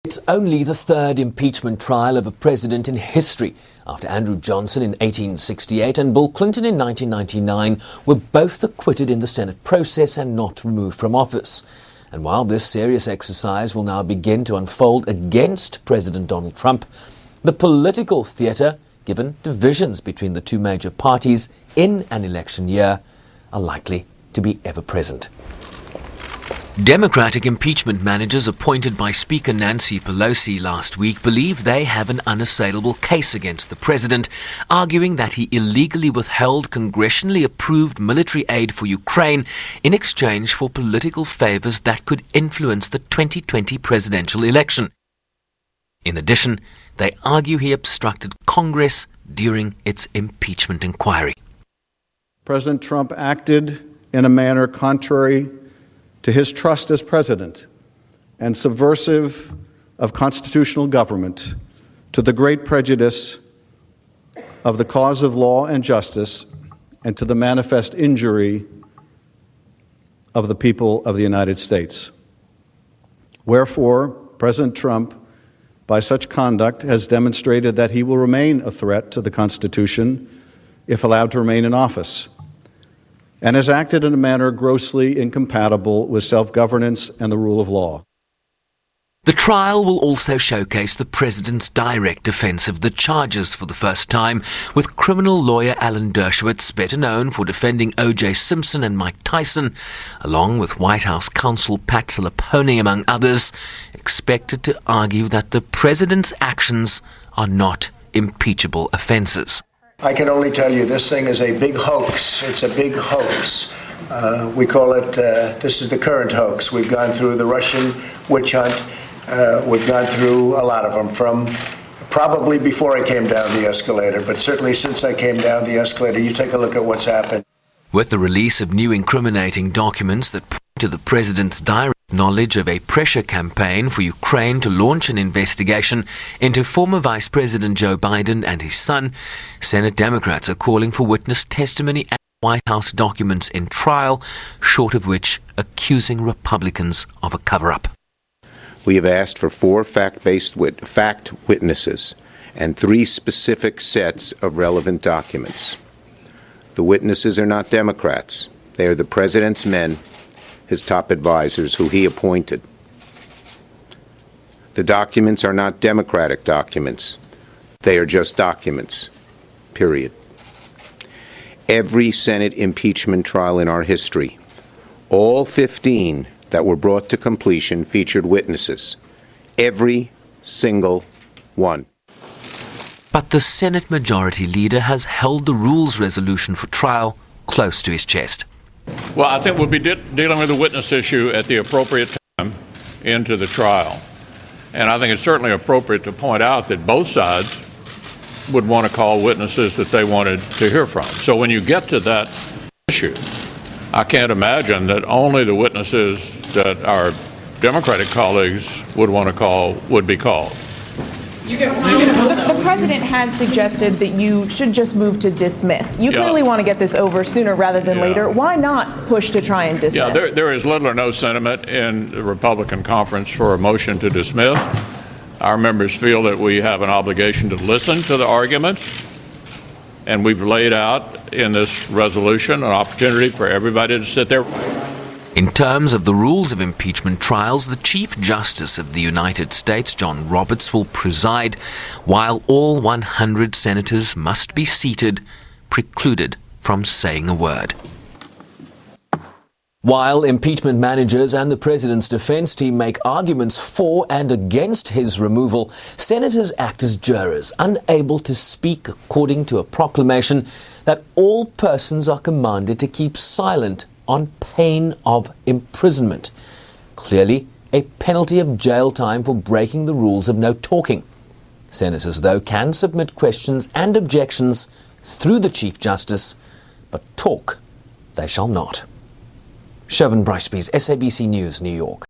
It's only the third impeachment trial of a president in history, after Andrew Johnson in 1868 and Bill Clinton in 1999 were both acquitted in the Senate process and not removed from office. And while this serious exercise will now begin to unfold against President Donald Trump, the political theatre, given divisions between the two major parties in an election year, are likely to be ever present. Democratic impeachment managers appointed by Speaker Nancy Pelosi last week believe they have an unassailable case against the president, arguing that he illegally withheld congressionally approved military aid for Ukraine in exchange for political favors that could influence the 2020 presidential election. In addition, they argue he obstructed Congress during its impeachment inquiry. President Trump acted in a manner contrary to his trust as president and subversive of constitutional government, to the great prejudice of the cause of law and justice, and to the manifest injury of the people of the United States. Wherefore, President Trump, by such conduct, has demonstrated that he will remain a threat to the Constitution if allowed to remain in office, and has acted in a manner grossly incompatible with self-governance and the rule of law. The trial will also showcase the president's direct defense of the charges for the first time, with criminal lawyer Alan Dershowitz, better known for defending O.J. Simpson and Mike Tyson, along with White House counsel Pat Cipollone, among others, expected to argue that the president's actions are not impeachable offenses. I can only tell you this thing is a big hoax. It's a big hoax. We call it, this is the current hoax. We've gone through the Russian witch hunt. We've gone through a lot of them, from probably before I came down the escalator, but certainly since I came down the escalator. You take a look at what's happened. With the release of new incriminating documents that point to the president's direct knowledge of a pressure campaign for Ukraine to launch an investigation into former Vice President Joe Biden and his son, Senate Democrats are calling for witness testimony and White House documents in trial, short of which accusing Republicans of a cover-up. We have asked for 4 fact-based witnesses and 3 specific sets of relevant documents. The witnesses are not Democrats. They are the president's men, his top advisors, who he appointed. The documents are not Democratic documents. They are just documents, period. Every Senate impeachment trial in our history, all 15 that were brought to completion, featured witnesses. Every single one. But the Senate Majority Leader has held the rules resolution for trial close to his chest. Well, I think we'll be dealing with the witness issue at the appropriate time into the trial. And I think it's certainly appropriate to point out that both sides would want to call witnesses that they wanted to hear from. So when you get to that issue, I can't imagine that only the witnesses that our Democratic colleagues would want to call would be called. The president has suggested that you should just move to dismiss. You clearly want to get this over sooner rather than later. Why not push to try and dismiss? Yeah, there is little or no sentiment in the Republican conference for a motion to dismiss. Our members feel that we have an obligation to listen to the arguments, and we've laid out in this resolution an opportunity for everybody to sit there. In terms of the rules of impeachment trials, the Chief Justice of the United States, John Roberts, will preside, while all 100 senators must be seated, precluded from saying a word. While impeachment managers and the president's defense team make arguments for and against his removal, senators act as jurors, unable to speak, according to a proclamation that all persons are commanded to keep silent on pain of imprisonment. Clearly, a penalty of jail time for breaking the rules of no talking. Senators, though, can submit questions and objections through the Chief Justice, but talk they shall not. Sherwin Bryce-Pease, SABC News, New York.